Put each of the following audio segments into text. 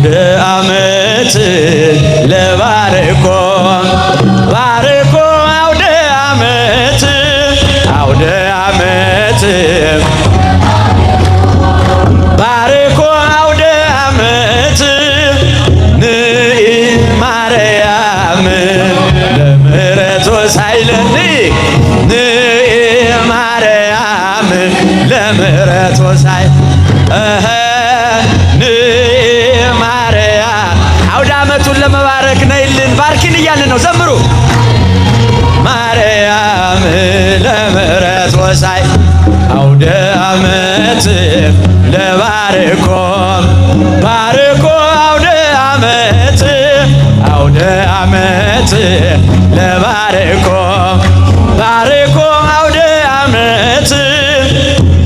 አውደ ዓመት ለባርኮ ባርኮ አውደ ዓመት አውደ ዓመት ባርኮ አውደ ዓመት ንኢ ማርያም ለምሕረት ወሳይልን ንኢ ማርያም ለምሕረት ወሳይ ማርያም አውደ ዓመቱን ለመባረክ ነይልን ባርኪን እያልን ነው። ዘምሩ ማርያም ለምሕረት ወሳይ አውደ ዓመት ለባርኮ ባርኮ አውደ ዓመት አውደ ዓመት ለባርኮ ባርኮ አውደ ዓመት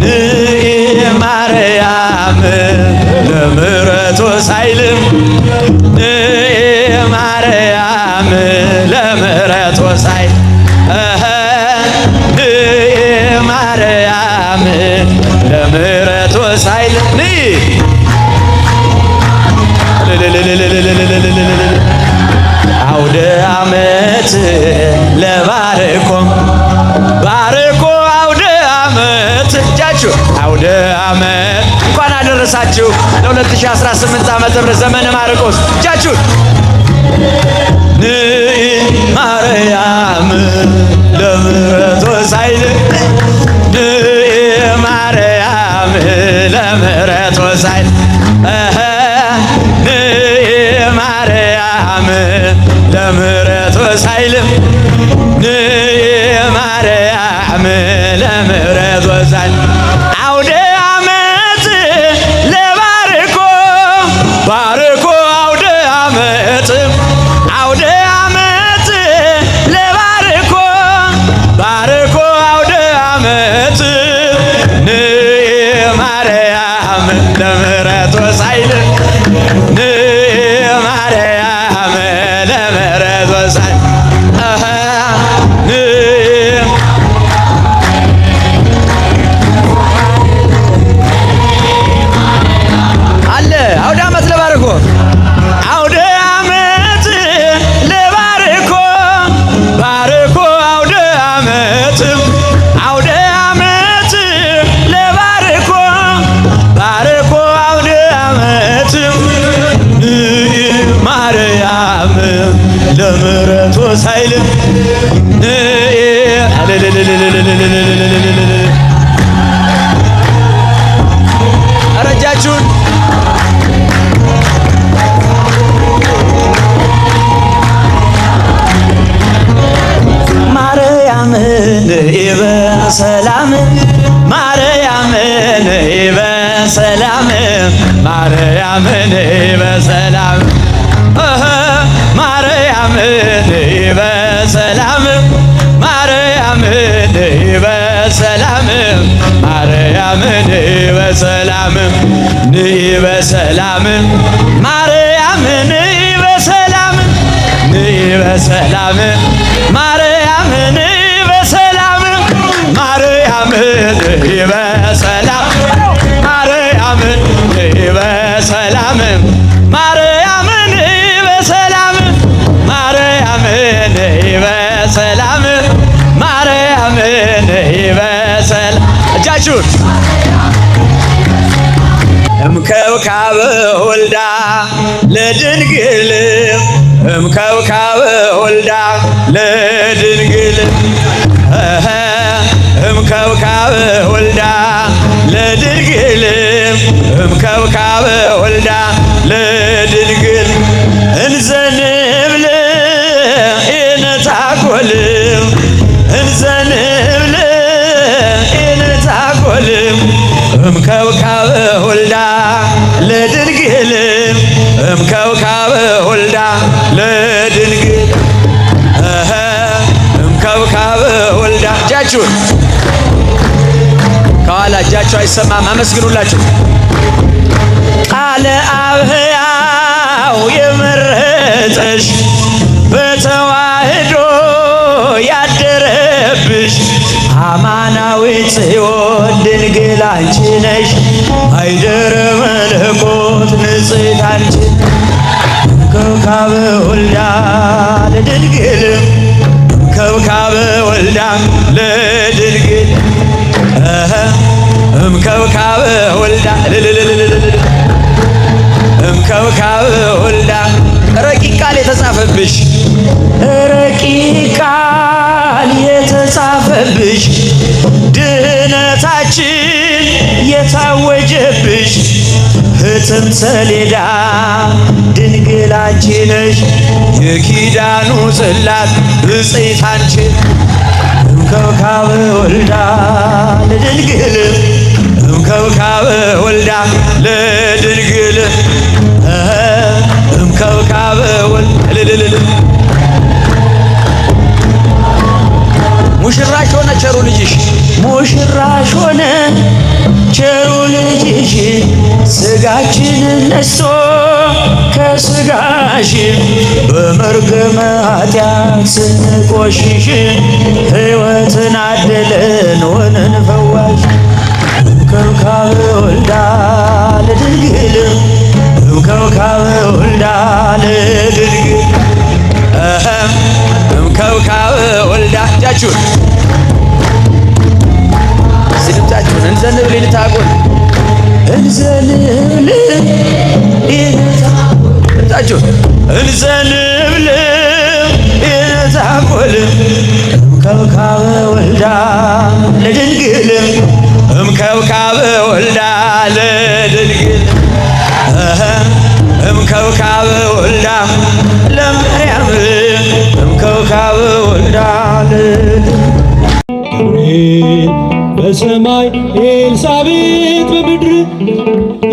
ንኢ ማርያም ለምሕረት ወሳይልም ንኢ ማርያም ለምሕረት ወሳይ ንኢ ማርያም ለምሕረት ወሳይልም ንኢ አውደ ዓመት ለባርኮ ባርኮ አውደ ዓመት እጃችሁ አውደ ዓመት እንኳን አደረሳችሁ ለ2018 ዓመተ ምህረት ዘመነ ማርቆስ እጃችሁ ንኢ ማርያም ለምሕረት ወሳይል ንኢ ማርያም ለምሕረት ወሳይል ንኢ ማርያም ለምሕረት ወሳይል ንኢ ማርያም ለምሕረት ወሳይል አውደ ዓመት ለባርኮ ባርኮ አውደ ዓመት አውደ ዓመት ለባርኮ ባርኮ አውደ ዓመት ንኢ ማርያም ለምሕረት ወሳይል ንኢ ማርያም ለምሕረት ወሳይል አለ አውደ ዓመት ለባርኮ አውደ ዓመት ለባርኮ ባርኮ አውደ ዓመት አውደ ዓመት ለባርኮ ባርኮ አውደ ዓመት ንኢ ማርያም ለምሕረት ወሳይል ንኢ አረጃችሁን ማርያም ንኢ በሰላም ማርያም ንኢ በሰላም ማርያም ንኢ በሰላም ማርያም ንኢ በሰላም ማርያም ንኢ በሰላም ማርያም ንኢ በሰላም ንኢ በሰላም ማርያም ንኢ በሰላም ንኢ በሰላም ማርያም ንኢ በሰላም ማርያም ንኢ በሰላም ማርያም ንኢ በሰላም ማርያም ንኢ በሰላም ማርያም ንኢ በሰላም ማርያም ንኢ በሰላም እጃችሁን እምከብካብ ወልዳ ለድንግል እምከብካብ ወልዳ ለድንግል እምከብካብ ወልዳ ለድንግል እምከብካብ ወልዳ ለድንግል እንዘንብል ኢነታኮል እንዘንብል ኢነታኮል እምከብካብ ወልዳ ለድንግል እምከብካብ ወልዳ ለድንግል እምከብካብ ወልዳ እጃችሁን ከኋላ እጃችሁ አይሰማም አመስግኑላችሁ ቃለ አብህያው የመረጠሽ በተዋህዶ ያደረብሽ አማናዊት ጽዮን ድንግል አንቺ ነሽ ማይደረ መለኮት ንጽሕት አንቺ ከውካበ ወልዳ ለድንግል ከውካበ ወልዳ ለድንግል ከውካበ ወልዳ ከውካበ ወልዳ ረቂቅ ቃል የተጻፈብሽ ረቂቅ ቃል የተጻፈብሽ ድነታችን የታወጀብሽ ህትም ሰሌዳ ድንግል አንቺ ነሽ የኪዳኑ ጽላት ብፅዕት አንቺ ከውካበ ወልዳ ለድንግል ከውካበ ወልዳ ለድንግል ከውካበ ወልዳ ሙሽራሽ ሆነ ቸሩ ልጅሽ ሙሽራሽ ሆነ ቸሩ ልጅሽ ስጋችንን ነስቶ ከስጋሽ በመርገመ ኃጢአት ስንቆሽሽ ሕይወትን አደለን ሆነን ፈዋሽ ከውካበ ወልዳ ለድንግል ከውካበ ወልዳ ለድንግል ከውካበ ወልዳ እጃችሁን ስልምታችሁን እንዘንብል ልታጎል እንዘንብል እጃችሁን እንዘንብል ልታጎል ከውካበ ወልዳ ለድንግል ከውካበ ወልዳ ለድንግል ከውካበ ወልዳ ለማርያም ከውካበ ወልዳ ገብርኤል በሰማይ ኤልሳቤጥ በምድር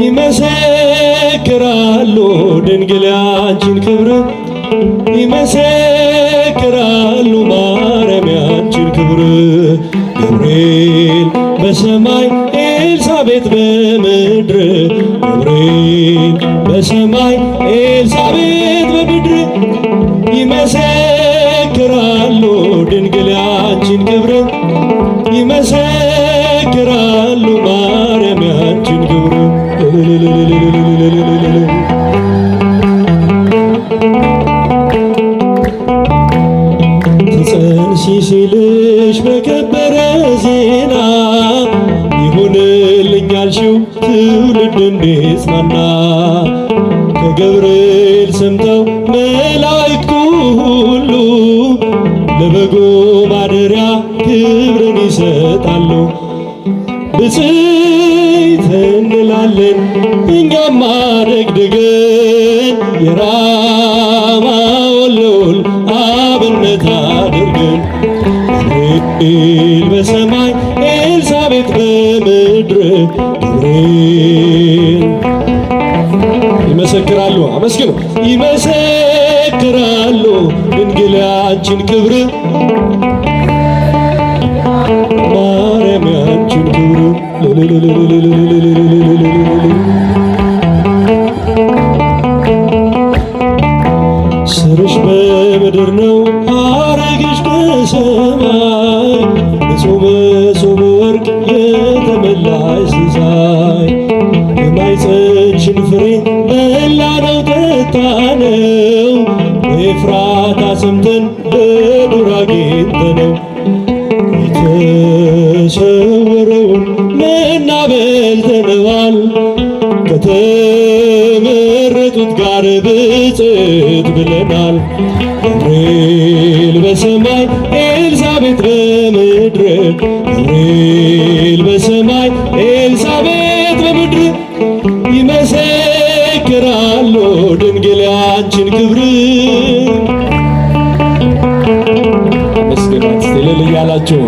ይመሰክራሉ ድንግል ያንቺን ክብር ይመሰክራሉ ማርያም ያንቺን ክብር ገብርኤል በሰማይ ኤልሳቤጥ በምድር ገብርኤል በሰማይ ኤልሳቤጥ በምድር ይመሰክራሉ ድንግል ያንቺን ክብር ይመሰክራሉ ማርያም ያንቺን ክብር ትጸንሺ ሲልሽ በከበረ ዜና ይሁንልኝ ያልሽው ትውልድ እንዲጽናና ከገብርኤል ሰምተው መላእክቱ ሁሉ ለበጉ ማደሪያ ክብርን ይሰጣሉ። ብፅዕት እንላለን እኛም አደግድገን የራማውን ልዑል አብነት አድርገን ገብርኤል በሰማይ ኤልሳቤጥ በምድር ገብርኤል ይመሰክራሉ። አመስግኑ። ይመሰክራሉ ድንግል ያንቺን ክብር ማርያም ያንቺን ክብር ስርሽ በምድር ነው ሐረግሽ ከሰማይ ንጹሕ መሶበ ወርቅ የተመላሽ ሲሳይ የማኅፀንሽን ፍሬ በላነው ጠጣነው በኤፍራታ ሰምተን በዱር አግኝተነው የተሰወረውን መና በልተነዋል ከተመረጡት ጋር ብፅዕት ብለናል። ገብርኤል በሰማይ ኤልሳቤጥ በምድር ገብርኤል በሰማይ ኤልሳቤጥ በምድር ይመሰክራሉ ድንግል ያንቺን ክብር መስገናት ስትልል እያላችሁ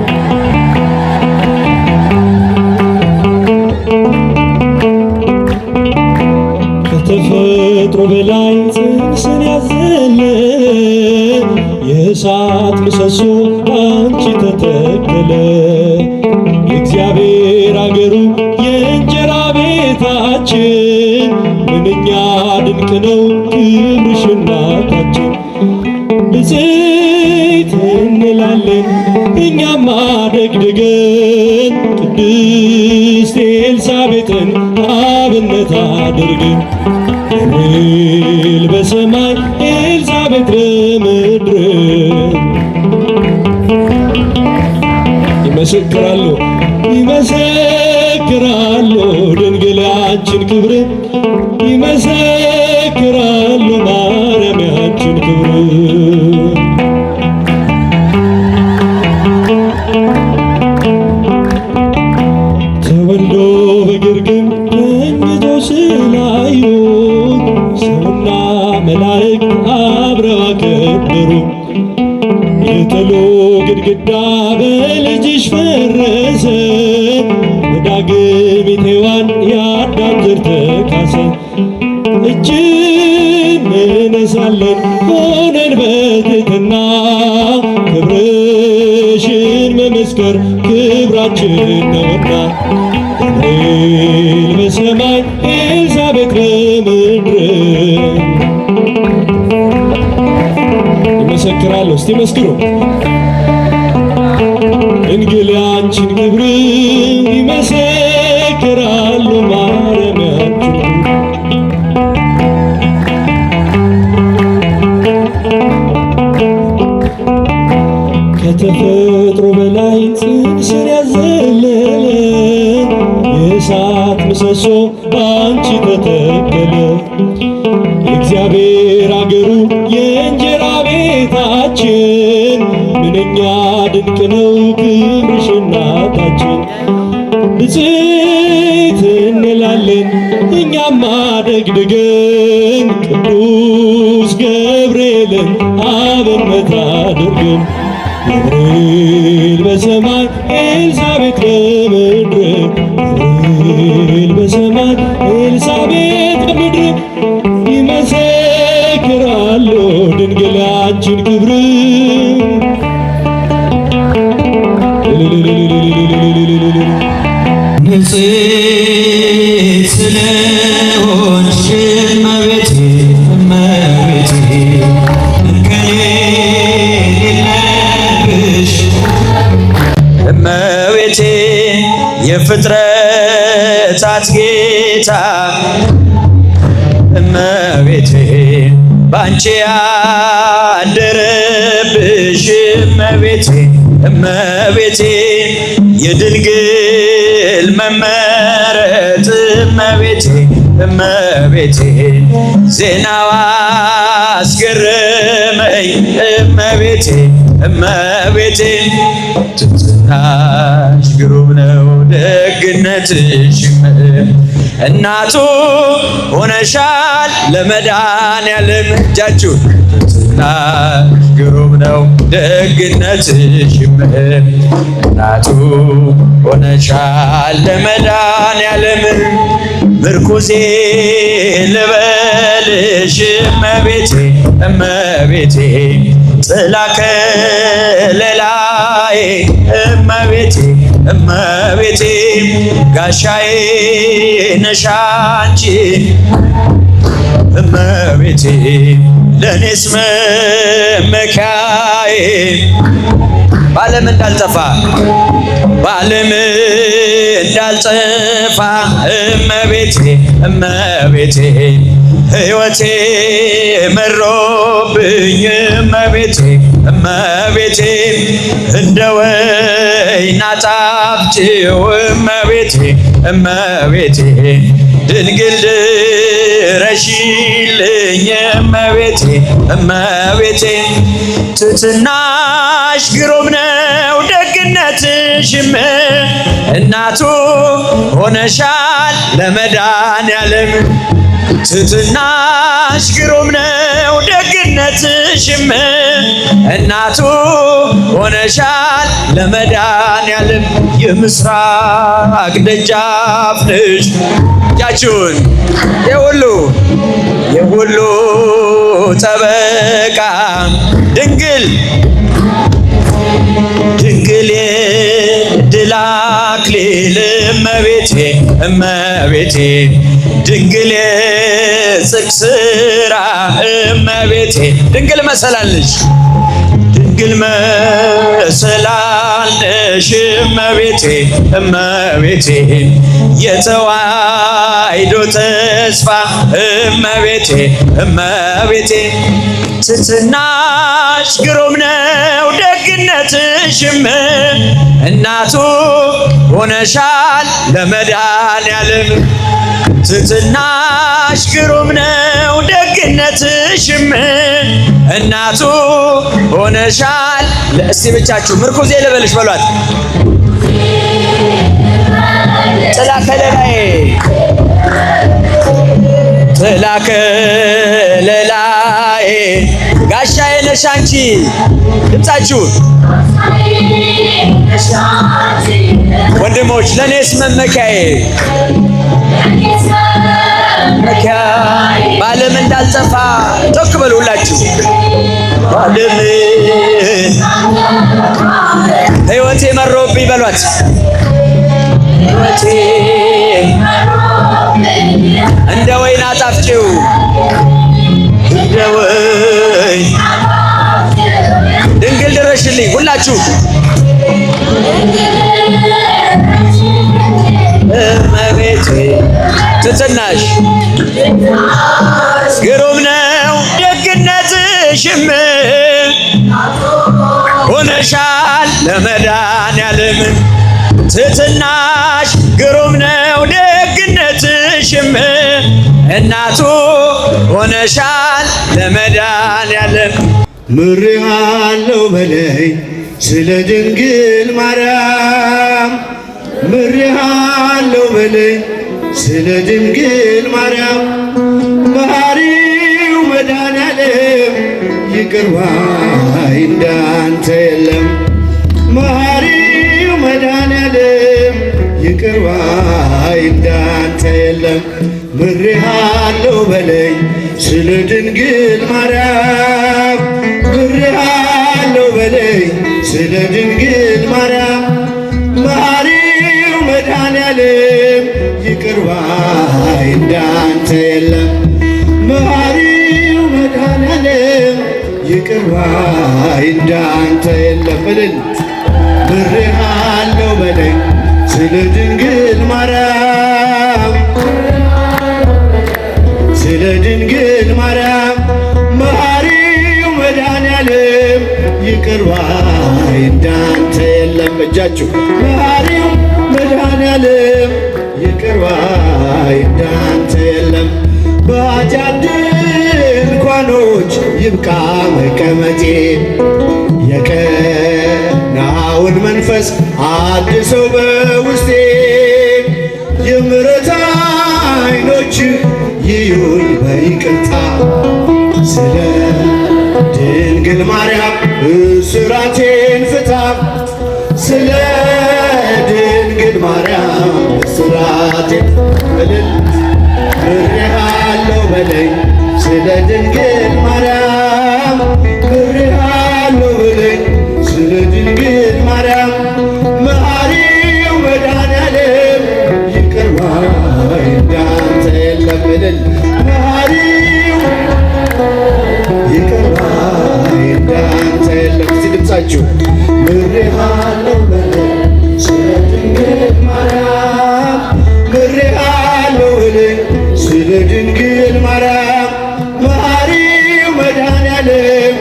ከተፈጥሮ በላይ ጽንስን ያዘለ የእሳት ምሰሶ አንቺ ተተከለ የእግዚአብሔር አገሩ የእንጀራ ቤታችን ምንኛ ድንቅ ነው ክብርሽ እናታችን ብፅዕት እንላለን እኛም አደግድገን ቅድስት ኤልሳቤጥን አብነት አድርገን ገብርኤል በሰማይ ይመሰክራሉ ይመሰክራሉ ድንግል ያንቺን ክብር ይመሰክራሉ ማርያም ያንቺን ክብር ተወልዶ በግርግም ተኝቶ ስላዩት ሰውና መላእክት አብረው አከበሩ። የጥሉ ግድግዳ በልጅሽ ፈረሰ በዳግሚት ሔዋን የአዳም ዘር ተካሰ። እጅ እንነሳለን ሆነን በትሕትና ክብርሽን መመስከር ክብራችን ነውና ገብርኤል በሰማይ ኤልሳቤጥ በምድር ይመሰክራሉ። እስቲ መስክሩ ድንግል ያንቺን ክብር ይመሰክራሉ ማርያም ያንቺን ከተፈጥሮ በላይ ጽንስን ያዘለለ የእሳት ምሰሶ በአንቺ ተተከለ። የእግዚአብሔር አገሩ የእንጀራ ቤታችን ምንኛ ድንቅ ነው ክብርሽ እናታችን። ንጽሕት እንላለን እኛም አደግድገን ቅዱስ ገብርኤልን አብነት አድርገን ገብርኤል በሰማይ ኤልሳቤጥ በምድር ገብርኤል በሰማይ ኤልሳቤጥ በምድር ይመሰክራሉ ድንግል ያንቺን ክብር ንጽሕት ስለሆንሽ እመቤቴ እመቤቴ እንከን የሌለብሽ እመቤቴ የፍጥረታት ጌታ እመቤቴ ባንቺ ያደረብሽ እመቤቴ እመቤቴ የድንግል መመረጥ እመቤቴ እመቤቴ ዜናዋ አስገረመኝ እመቤቴ እመቤቴ ትሕትናሽ ግሩም ነው ደግነትሽም እናቱ ሆነሻል ለመድኃኔዓለም እጃችሁ ትሕትናሽ ግሩም ነው ደግነትሽም እናቱ ሆነሻል ለመድኃኔዓለም ምርኩዜ ልበልሽ እመቤቴ እመቤቴ ጥላ ከለላዬ እመቤቴ እመቤቴ ጋሻዬ ነሽ አንቺ እመቤቴ ለኔስ መመኪያዬ በዓለም እንዳልጠፋ በዓለም እንዳልጠፋ እመቤቴ እመቤቴ ሕይወቴ መሮብኝ እመቤቴ እመቤቴ እንደ ወይን አጣፍጭው እመቤቴ እመቤቴ ድንግል ድረሽልኝ እመቤቴ እመቤቴ ትሕትናሽ ግሩም ነው ደግነትሽም እናቱ ሆነሻል ለመድኃኔዓለም ትሕትናሽ ግሩም ነው ደግነትሽም እናቱ ሆነሻል ለመድኃኔዓለም የምስራቅ ደጃፍ ነሽ እጃችሁን የሁሉ ጠበቃ ድንግል የድል አክሊል እመቤቴ እመቤቴ ድንግል የጽድቅ ሥራ እመቤቴ ድንግል መሰላልሽ ድንግል መሰላልነሽ እመቤቴ እመቤቴ የተዋሕዶ ተስፋ እመቤቴ እመቤቴ ትሕትናሽ ግሩም ነው ደግነትሽም እናቱ ሆነሻል ለመድኃኔዓለም ትሕትናሽ ግሩም ነው ደግነትሽም እናቱ ሆነሻል። እስቲ ብቻችሁ ምርኩዜ ልበልሽ በሏት። ጥላ ከለላዬ ጥላ ከለላዬ ጋሻዬ ነሽ አንቺ ድምፃችሁ ወንድሞች ለእኔስ መመኪያዬ መመኪያ በዓለም እንዳልጠፋ ጮክ በሉ ሁላችሁ በዓለም ሕይወቴ መሮብኝ በሏት ሕይወቴ እንደ ወይን አጣፍጭው እንደ ወይን ድንግል ድረሽልኝ ሁላችሁ እመቤቴ ትሕትናሽ ግሩም ነው ደግነትሽም ሆነሻል ለመድኃኔዓለም ትሕትናሽ ግሩም ነው ደግነትሽም እናቱ ሆነሻል ለመድኃኔዓለም ምሬሃለሁ በለኝ ስለ ድንግል ማርያም ምሬሃለሁ በለኝ ስለ ድንግል ማርያም መሐሪው መድኃኔዓለም ይቅር ባይ እንዳንተ የለም መሐሪው መድኃኔዓለም ይቅር ባይ እንዳንተ የለም ምሬሃለሁ በለኝ ስለ ድንግል ማርያም ምሬሃለሁ በለኝ ስለ ድንግል ማርያም መሐሪው መድኃኔዓለም ይቅር ባይ እንዳንተ የለም መሐሪው መድኃኔዓለም ይቅር ባይ እንዳንተ የለም እልል ምሬሃለሁ በለኝ ስለ ድንግል ማርያም ስለ ድንግል ማርያም መሐሪው መድኃኔዓለም ይቅር ባይ እንዳንተ የለም እጃችሁ መሐሪው መድኃኔዓለም ይቅር ባይ እንዳንተ የለም በኃጢአት ድንኳኖች ይብቃ መቀመጤ የቀናውን መንፈስ አድሰው በውስጤ የምሕረት ዓይኖች ይዩኝ በይቅርታ ስለ ድንግል ማርያም እስራቴን ፍታ ስለ ድንግል ማርያም እስራቴን እልል ምሬሃለሁ በለኝ ስለ ድንግል ማርያም ምሬሃለሁ በለኝ ስለ ድንግል ማርያም መሐሪው መድኃኔዓለም ይቅር ባይ እንዳንተ የለም እልል መሐሪው ይቅር ባይ እንዳንተ የለም እስቲ ድምፃችሁ ምሬሃለሁ በለኝ ስለ ድንግል ማርያም ምሬሃለሁ በለኝ ስለ ድንግል ማርያም መሐሪው መድኃኔዓለም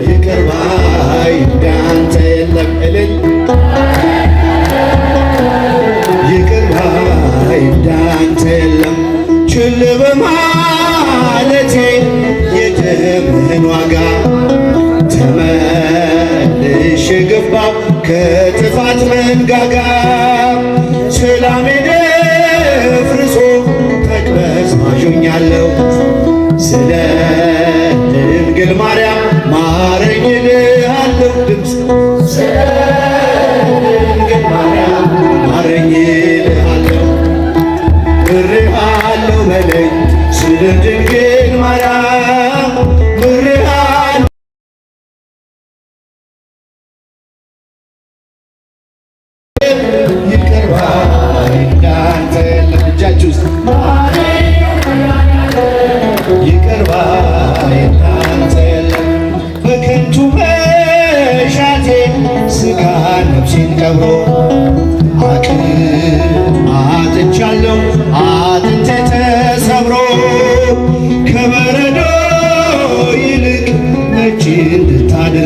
ይቅር ባይ እንዳንተ የለም እልል ይቅር ባይ እንዳንተ የለም ችል በማለቴ የደምህን ዋጋ ተመልሼ ገባሁ ከጥፋት መንጋጋ ሰላሜ ደፍርሶ ተቅበዝባዦኛለሁ ስለ ድንግል ማርያም ማረኝ እልሃለሁ ድምፅ ስለ ድንግል ማርያም ማረኝ እልሃለሁ ምሬሃለሁ በለኝ ስለ ድንግል ማርያም ምሬሃለሁ ይቅር ባይ እንዳንተ የለም እጃችሁ ውስጥ ይቅር ባይ እንዳንተ የለም በከንቱ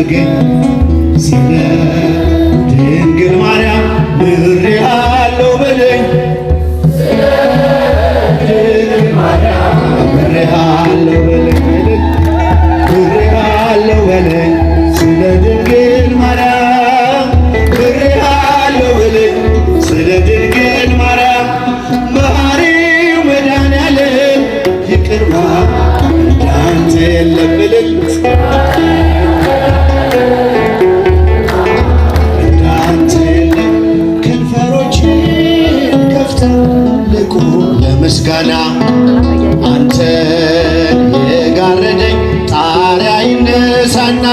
አድርገኝ ስለ ድንግል ማርያም ምሬሃለሁ በለኝ ድንግል ማርያም ምሬሃለሁ በለኝ ምሬሃለሁ በለኝ ስለ ድንግል ማርያም ምሬሃለሁ በለኝ ስለ ድንግል ማርያም መሐሪው መድኃኔዓለም ይቅር ባይ እንዳንተ የለም እልል እንዳንተ የለም ከንፈሮችን ከፍተህ ልቁም ለምስጋና አንተን የጋረደኝ ጣሪያ ይነሳና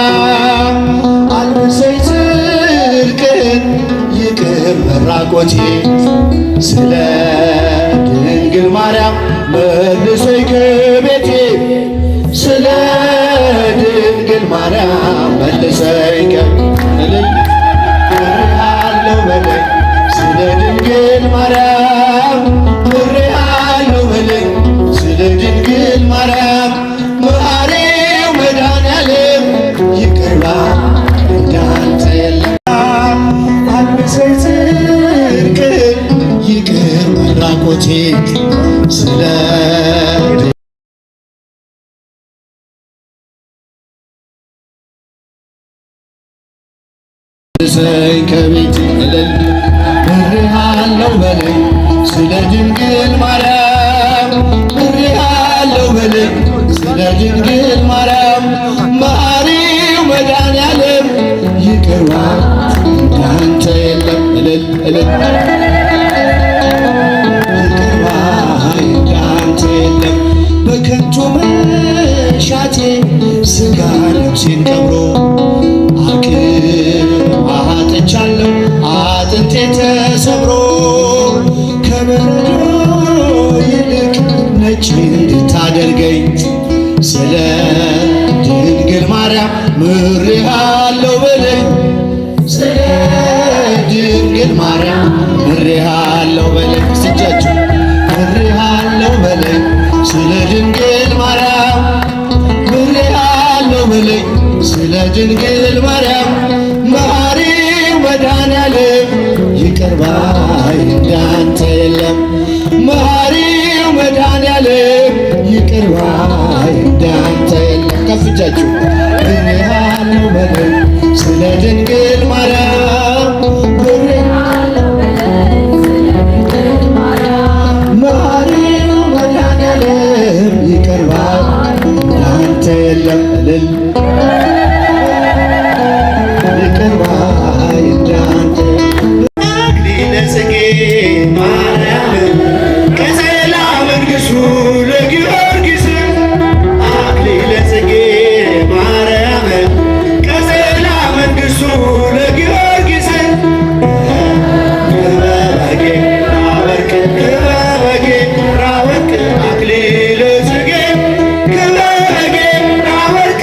አልብሰኝ ጽድቅን ይቅር መራቆቴ ስለ ድንግል ማርያም መልሶኝ ከቤቴ ስለ ድንግል ማርያም መልሰኝ ምሬሃለሁ በለኝ ስለ ድንግል ማርያም ምሬሃለሁ በለኝ ስለ ድንግል ማርያም መሐሪው መድኃኔዓለም ይቅር ባይ እንዳንተ የለም አልብሰኝ ጽድቅን ይቅር መራቆቴ ስለ መልሰኝ ከቤቴ እልል ምሬሃለሁ በለኝ ስለ ድንግል ማርያም ምሬሃለሁ በለኝ ስለ ድንግል ማርያም መሐሪው መድኃኔዓለም ይቅር ባይ እንዳንተ የለም እልል እልል ይቅር ባይ እንዳንተ የለም በከንቱ መሻቴ ሥጋ ነፍሴን ቀብሮ አጥቻለሁ አጥንቴ ተሰብሮ ከበረዶ ይልቅ ነጭ እንድታደርገኝ ስለ ድንግል ማርያም ምሬሃለሁ በለኝ ስለ ድንግል ማርያም ምሬሃለሁ በለኝ ስጃችሁ ምሬሃለሁ በለኝ ስለ ድንግል ማርያም ምሬሃለሁ በለኝ ስለ ድንግል ማርያም መሐሪው መድኃኔዓለም ይቅር ባይ እንዳንተ የለም መሐሪው መድኃኔዓለም ይቅር ባይ እንዳንተ የለም ከፍ እጃችሁ ምሬሃለሁ በለኝ ስለ ድንግል ማርያም መሐሪው መድኃኔዓለም ይቅር ባይ እንዳንተ የለም እልል ይቅር ባይ እንዳንተ አክሊለ ጽጌ ማርያም ቀጸላ መንግሥቱ ለጊዮርጊስ አክሊለ ጽጌ ማርያም ቀጸላ መንግሥቱ ለጊዮርጊስ ክበበጌ ራወርቅ ክበበጌ ራወርቅ አክሊለ ጽጌ ክበበጌ ራወርቅ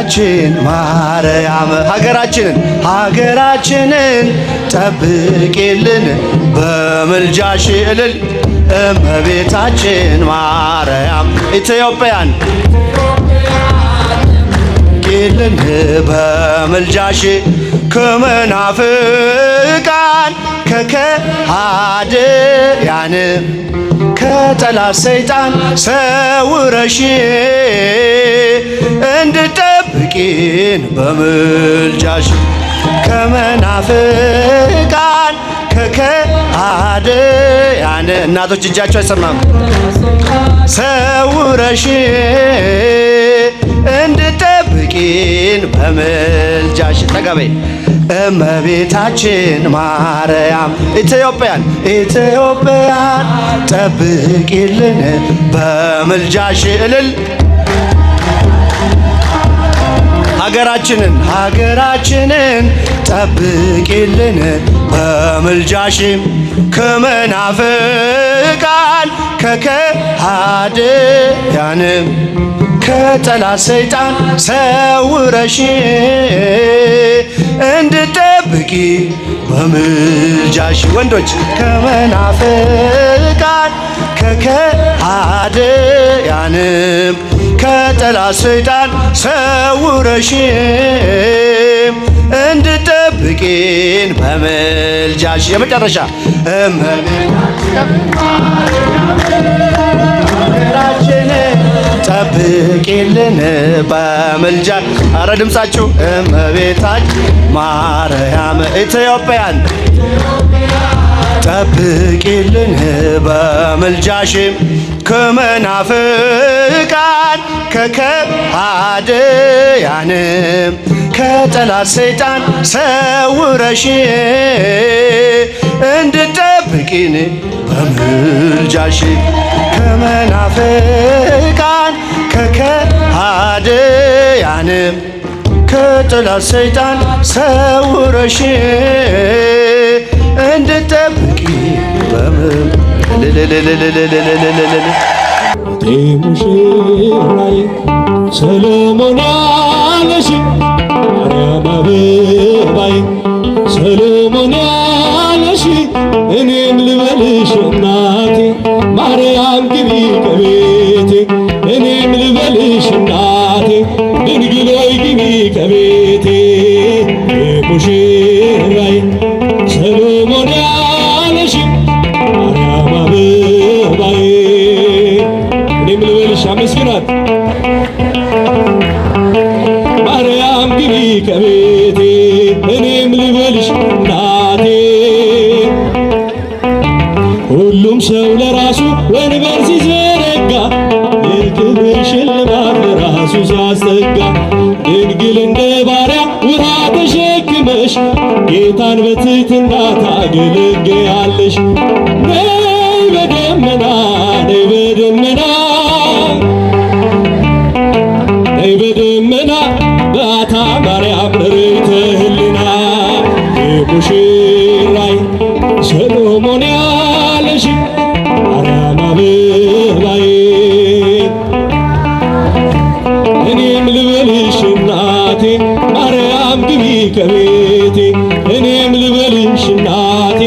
እመቤታችን ማርያም ሀገራችንን ጠብቂልን በምልጃሽ እልል እመቤታችን ማርያም ኢትዮጵያን ጠብቂልን በምልጃሽ ከመናፍቃን ከከሃዲያን ከጠላት ሰይጣን ሰውረሽ እንድጠብቂን በምልጃሽ ከመናፍቃን ከከሃዲያን እናቶች እጃቸው አይሰማም ሰውረሽ እንድጠብቂን በምልጃሽ ጠገበይ እመቤታችን ማርያም ኢትዮጵያን ጠብቂልን በምልጃሽ እልል ሀገራችንን ጠብቂልን በምልጃሽ ከመናፍቃን ከከሃዲያን ከጠላት ሰይጣን ሰውረሽ እንድጠብቂ በምልጃሽ ወንዶች ከመናፍቃን ከከሃዲያን ከጠላት ሰይጣን ሰውረሽ እንድጠብቂን በምልጃሽ የመጨረሻ ሀገራችንን ጠብቂልን በምልጃ አረ ድምፃችሁ እመቤታችን ማርያም ኢትዮጵያን ጠብቂልን በምልጃሽ ከመናፍቃን ከከሃዲያን ከጠላት ሰይጣን ሰውረሽ እንድጠብቂን በምልጃሽ ከመናፍቃን ከከሃዲያን ከጠላት ሰይጣን ሰውረሽ እንድጠብቂ ሙሽራዬ ሰሎሞን ያለሽ ማርያም አበባዬ ሰሎሞን ያለሽ እኔም ልበልሽ እናቴ ማርያም ግቢ ከቤቴ እኔም ልበልሽ እናቴ ድንግል ሆይ ግቢ ከቤቴ ሙሽራዬ ሰሎሞን ያለሽ ማርያም አበባዬ እኔም ልበልሽ አመስግናት ማርያም ግቢ ከቤቴ እኔም ልበልሽ እናቴ ሁሉም ሰው ለራሱ ወንበር ሲዘረጋ የክብር ሽልማት ለራሱ ሲያስጠጋ ድንግል እንደ ባሪያ ውሃ ተሸክመሽ ጌታን በትሕትና ታገለግያለሽ። ነይ በደመና ነይ በደመና ነይ በደመና በዓታ ማርያም ርይተ ህሊና ሙሽራይ ሰሎሞን ያለሽ ማርያም አበባዬ እኔም ልበልሽ እናቴ ማርያም ግቢ ከቤቴ እኔም ልበልሽ እናቴ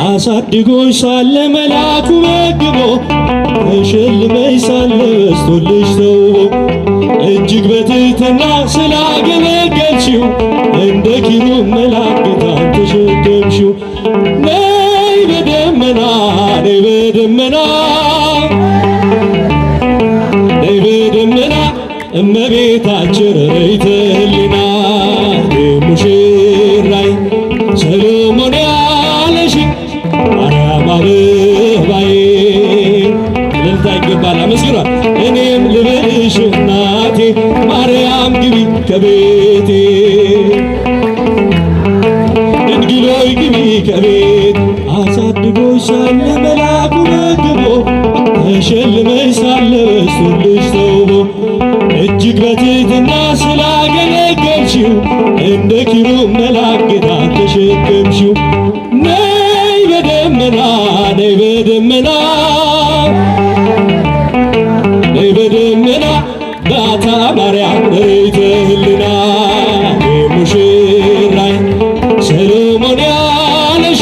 አሳድጎሽ ሳለ መልአኩ መግቦ ተሸልመሽ ሳለ በስቶልሽ ተውቦ እጅግ በትሕትና ስላገለገልሽው እንደ ኪሩብ መላእክትን ተሸከምሽው። ነይ በደመና ነይ በደመና ነይ በደመና እመቤታችን ርይተ ህሊና ሙሽራይ ሰሎሞን ያለሽ ማርያም አበባዬ እልልታ ይገባል። አመስግኗት። እኔም ልበልሽ እናቴ ማርያም ግቢ ከቤቴ ድንግል ሆይ ግቢ ከቤት አሳድጎሽ ሳለ መልአኩ መግቦ ተሸልመሽ ሳለ በስቶልሽ ተውቦ እጅግ በትሕትና ስላገለገልሽው እንደ ኪሩብ መላእክትን ተሸከምሽው። ነይ በደመና ነይ በደመና ነይ በደመና ማርያም ርይተ ህሊና ሙሽራይ ሰሎሞን ያለሽ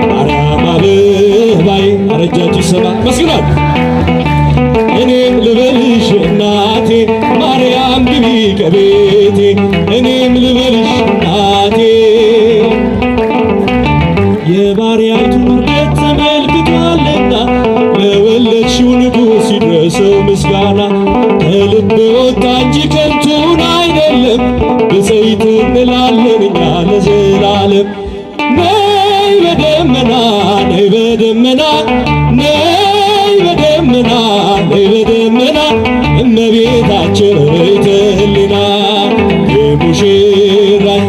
ማርያም አበባይ አረጃችሁ ይሰማ መስግናት እኔም ልበልሽ እናቴ ማርያም ግቢ ከቤቴ እኔም ልበልሽ እናቴ የባሪያይቱን ውርደት ተመልክቷልና ለወለድሽው ንጉሥ ይድረሰው ምስጋና ከልብ ወጣ እንጂ ከንቱን አይደለም ብፅዕት እንላለን እኛ ለዘላለም ነይ በደመና ነይ በደመና ነይ በደመና ነይ በደመና እመቤታችን ርይተ ህሊና የሙሽራይ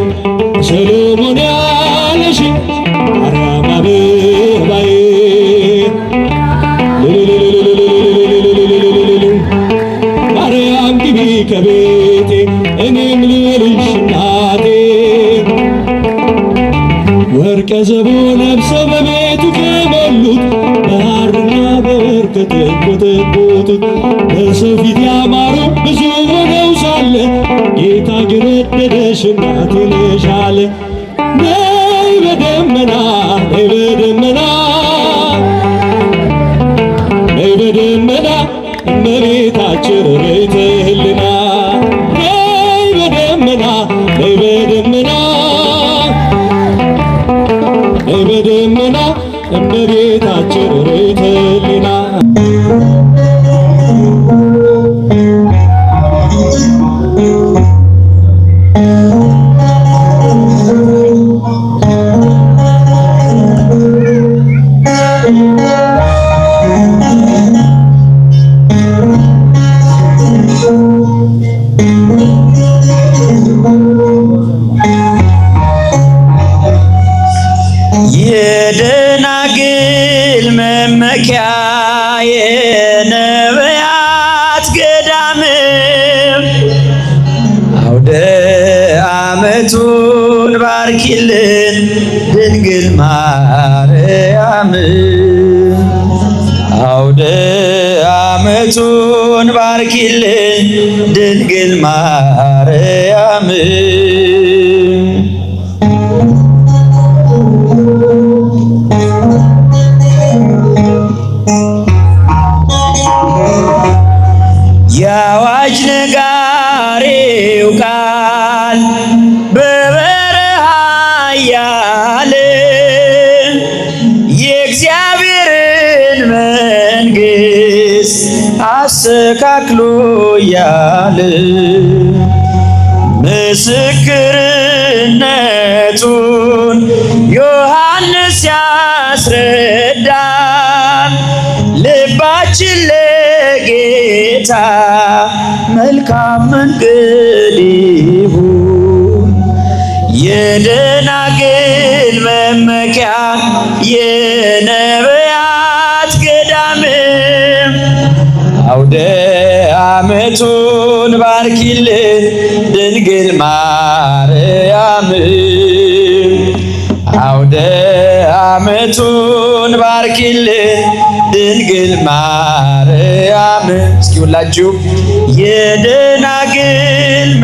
ሰሎሞን ያለሽ ማርያም አበባዬ ማርያም ግቢ ከቤቴ እኔም ልበልሽ እናቴ ወርቀ ዘቦ ለብሰው በቤቱ ከሞሉት በሐርና በወርቅ ከተንቆጠቆጡት በሰው ፊት ያማሩ ብዙ ሆነው ሳለ ጌታ ግን ወደደሽ እናቴ ነሽ አለ። ነይ በደመና ነይ በደመና ነይ በደመና እመቤታችን ርይተ ህሊና ነይ በደመና ነይ በደመና ነይ በደመና እመቤታችን ርይተ ህሊና የደናግል መመኪያ የነቢያት ገዳም አውደ ዓመቱን ባርኪልን ድንግል ማርያም አውደ ዓመቱን ባርኪልን ድንግል ማርያም የአዋጅ ነጋሪው ቃል በበረሃ ያለ የእግዚአብሔርን መንግሥት አስተካክሎ ያለ ምስክርነቱን ዮሐንስ ያስረዳል ልባችን ለጌታ መልካም መንገድ ይሁን የደናግል መመኪያ የነቢያት ገዳም አውደ ዓመቱን ባርኪልን ድንግል ማርያም አውደ ዓመቱን ባርኪልን ድንግል ማርያም እስኪ ሁላችሁ የደናግል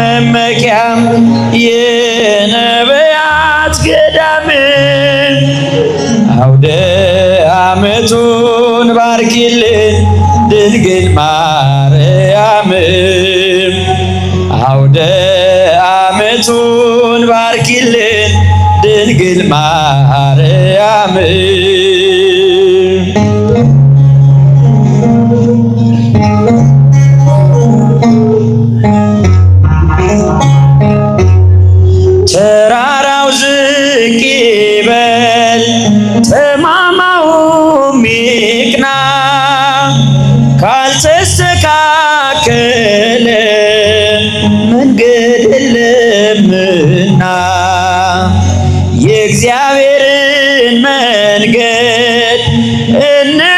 መመኪያ የነቢያት ገዳም አውደ ዓመቱን ባርኪልን ድንግል ማርያም አውደ ዓመቱን ባርኪልን ድንግል ማርያም ተራራው ዝቅ ይበል ጠማማውም ይቅና ካልተስተካከለ መንገድ የለምና የእግዚአብሔርን መንገድ እንጥረጉላችን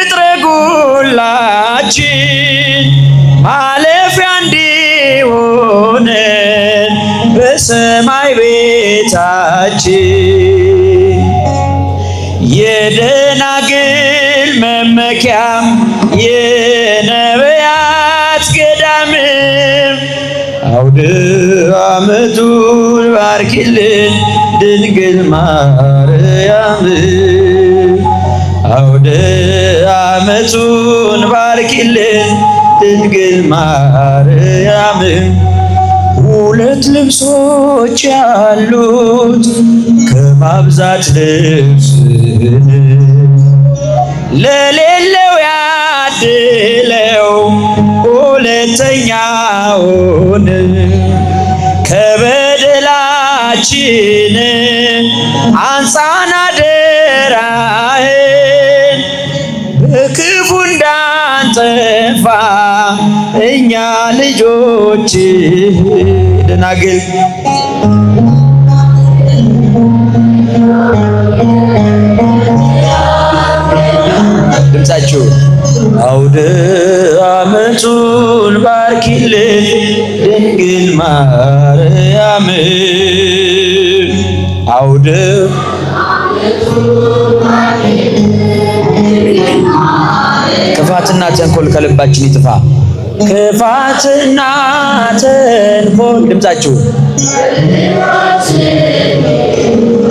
ማለፊያ እንዲሆነን በሰማይ ቤታችን የደናግል መመኪያ የነቢያት ገዳም አውደ ዓመቱን ባርኪልን ድንግል ማርያም አውደ ዓመቱን ባርኪልን ድንግል ማርያም ሁለት ልብሶች ያሉት ከማብዛት ልብስን ለሌለው ያድለው ሁለተኛውን ከበደላችን አንጻን አደራህን በክፉ እንዳንጠፋ እኛ ልጆች ደናግል ድምፃችሁ አውደ ዓመቱን ባርኪልን ድንግል ማርያም አውደ ክፋትና ተንኮል ከልባችን ይጥፋ። ክፋትና ተንኮል ድምፃችሁ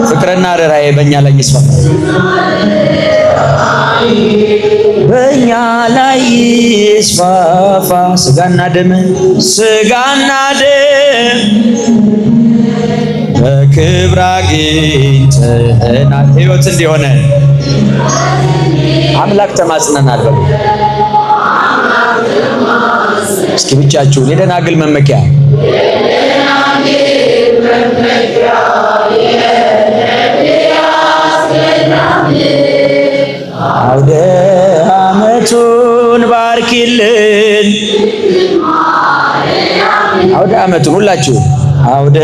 ፍቅርና ርኅራኄ በእኛ ላይ ይስፋፋ። በእኛ ላይ ይስፋፋ። ስጋና ደም በክብር አግኝተናል። ሕይወት እንዲሆነ አምላክ ተማጽነናል። በሉ እስኪ ብቻችሁን የደናግል መመኪያ አውደ ዓመቱን ባርኪልን አውደ ዓመቱን ሁላችሁ አውደ